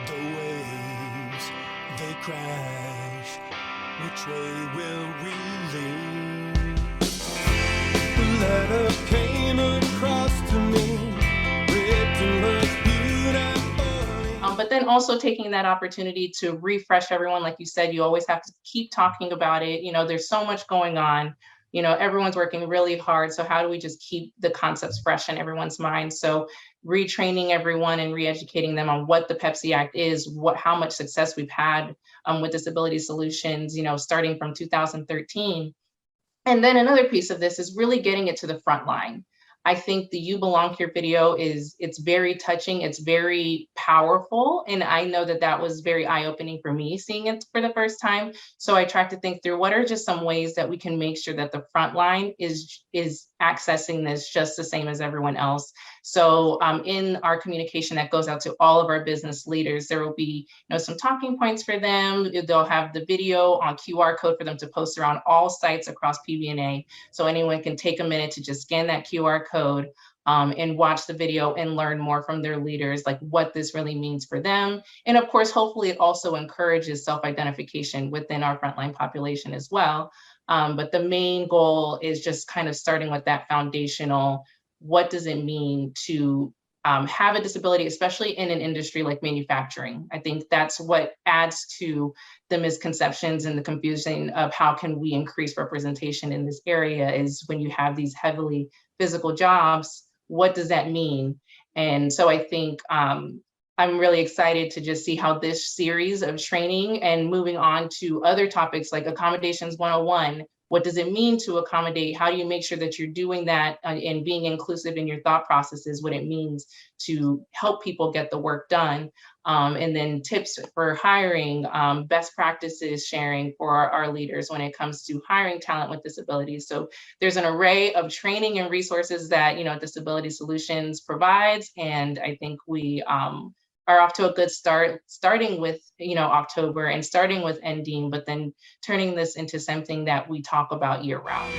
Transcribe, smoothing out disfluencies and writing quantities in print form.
The waves, they crash. Which way will we lean? The letter came across to me, written was beautifully. But then also taking that opportunity to refresh everyone, like you said, you always have to keep talking about it. There's so much going on. Everyone's working really hard. So how do we just keep the concepts fresh in everyone's mind? So retraining everyone and re-educating them on what the Pepsi Act is, how much success we've had with disability solutions, starting from 2013. And then another piece of this is really getting it to the front line. I think the You Belong Here video it's very touching, it's very powerful, and I know that that was very eye-opening for me seeing it for the first time. So I tried to think through what are just some ways that we can make sure that the front line is accessing this just the same as everyone else. So in our communication that goes out to all of our business leaders, there will be some talking points for them. They'll have the video on QR code for them to post around all sites across PBNA. So anyone can take a minute to just scan that QR code and watch the video and learn more from their leaders, like what this really means for them. And of course, hopefully it also encourages self-identification within our frontline population as well. But the main goal is just kind of starting with that foundational, what does it mean to have a disability, especially in an industry like manufacturing. I think that's what adds to the misconceptions and the confusion of how can we increase representation in this area is when you have these heavily physical jobs, what does that mean? And so I think I'm really excited to just see how this series of training and moving on to other topics like accommodations 101, what does it mean to accommodate? How do you make sure that you're doing that and being inclusive in your thought processes, what it means to help people get the work done? And then tips for hiring, best practices sharing for our leaders when it comes to hiring talent with disabilities. So there's an array of training and resources that Disability Solutions provides. And I think we are off to a good start, starting with October and starting with NDEAM, but then turning this into something that we talk about year round.